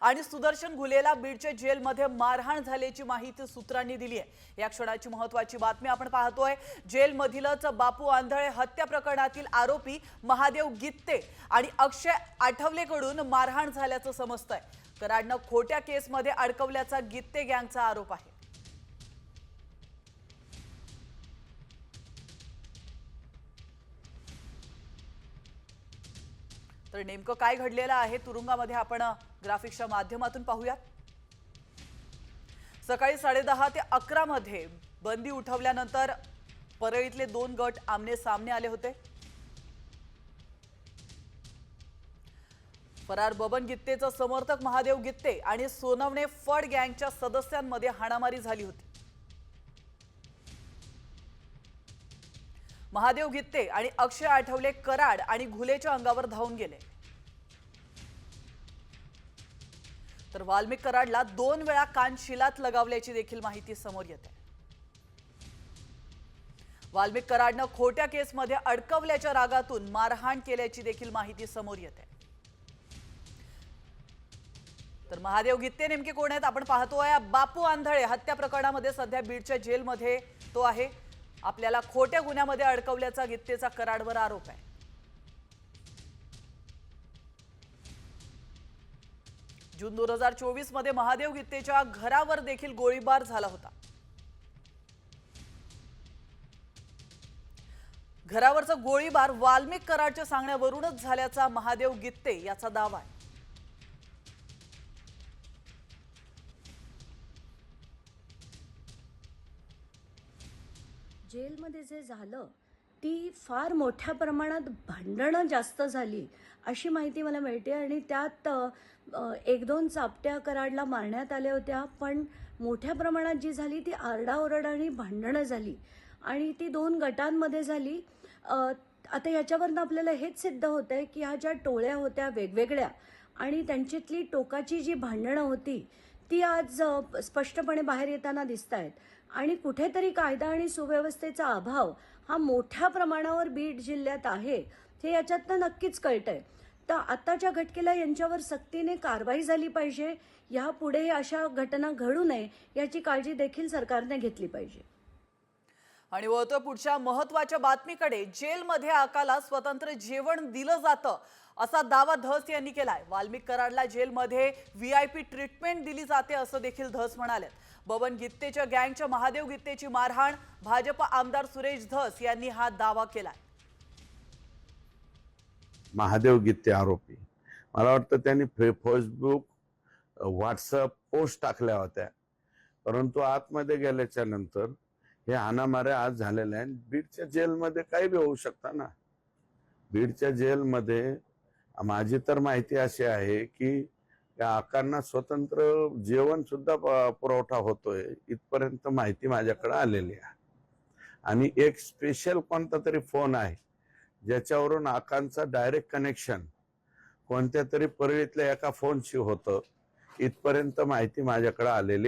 आणि सुदर्शन घुलेला बीडच्या जेलमध्ये मारहाण झाल्याची माहिती सूत्रांनी दिली आहे। या क्षणाची महत्त्वाची बातमी आपण पाहतोय। जेलमधीलच बापू आंधळे हत्या प्रकरणातील आरोपी महादेव गित्ते आणि अक्षय आठवलेकडून मारहाण झाल्याचं समजतंय। कराडनं खोट्या केसमध्ये अडकवल्याचा गित्ते गँगचा आरोप आहे। तर नेमकं काय घडलेलं आहे तुरुंगामध्ये आपण ग्राफिक्सच्या माध्यमातून पाहूयात। सकाळी 10:30 ते 11 मध्ये बंदी उठवल्यानंतर परळीतले 2 गट आमने सामने आले होते। फरार बबन गित्तेचा समर्थक महादेव गित्ते आणि सोनवणे फड गँगच्या सदस्यांमध्ये हाणामारी झाली होती। महादेव गित्ते आणि अक्षय आठवले कराड आणि घुलेच्या अंगावर धावून गेले। तर वाल्मिक कराडला 2 वेळा कानशिलात लगावल्याची देखील माहिती समोर येते। वाल्मिक कराडनं खोट्या केसमध्ये अडकवल्याच्या रागातून मारहाण केल्याची देखील माहिती समोर येते। तर महादेव गित्ते नेमके कोण आहेत आपण पाहतोय। बापू आंधळे हत्या प्रकरणामध्ये सध्या बीडच्या जेलमध्ये तो आहे। आपल्याला खोट्या गुन्ह्यामध्ये अडकवल्याचा गित्तेचा कराडवर आरोप आहे। जून 2024 मध्ये महादेव गित्तेच्या घरावर देखील गोळीबार झाला होता। घरावरचा गोळीबार वाल्मिक कराडच्या सांगण्यावरूनच झाल्याचा महादेव गित्ते याचा दावा आहे। जेलमध्ये जे झालं ती फार मोठ्या प्रमाणात भांडणं जास्त झाली अशी माहिती मला मिळते आणि त्यात 1-2 चापट्या कराडला मारण्यात आल्या होत्या, पण मोठ्या प्रमाणात जी झाली ती आरडाओरड आणि भांडणं झाली आणि ती 2 गटांमध्ये झाली। आता याच्यावरनं आपल्याला हेच सिद्ध होतंय की ह्या ज्या टोळ्या होत्या वेगवेगळ्या आणि त्यांच्यातली टोकाची जी भांडणं होती ती आज स्पष्टपणे बाहेर येताना दिसतायत आणि कुठेतरी कायदा आणि सुव्यवस्थेचा अभाव हा मोठ्या प्रमाणावर बीड जिल्ह्यात आहे हे याच्यातनं नक्कीच कळतंय। तर आताच्या घटकेला यांच्यावर सक्तीने कारवाई झाली पाहिजे। यापुढे अशा घटना घडू नये याची काळजी देखील सरकारने घेतली पाहिजे। आणि वळतो पुढच्या महत्त्वाच्या बातमीकडे। जेलमध्ये आकाला स्वतंत्र जेवण दिलं जातं असा दावा धस यांनी केलाय। वाल्मिक कराडला जेलमध्ये VIP ट्रीटमेंट दिली जाते असं देखील धस म्हणाले। बबन गित्तेच्या गँगच्या महादेव गित्तेची मारहाण भाजप आमदार सुरेश धस यांनी हा दावा केलाय। महादेव गित्ते आरोपी, मला वाटतं त्यांनी फेसबुक व्हॉट्सअप पोस्ट टाकल्या होत्या, परंतु आतमध्ये गेल्याच्या नंतर हे हाणामाऱ्या आज झालेल्या आहेत। बीडच्या जेलमध्ये काही बी होऊ शकतं ना। बीडच्या जेलमध्ये माझी तर माहिती अशी आहे की त्या आकांना स्वतंत्र जेवण सुद्धा पुरवठा होतोय, इथपर्यंत माहिती माझ्याकडे आलेली आहे। आणि एक स्पेशल कोणता तरी फोन आहे ज्याच्यावरून आकांचा डायरेक्ट कनेक्शन कोणत्या तरी परळीतल्या एका फोनशी होतं, इथपर्यंत माहिती माझ्याकडे आलेली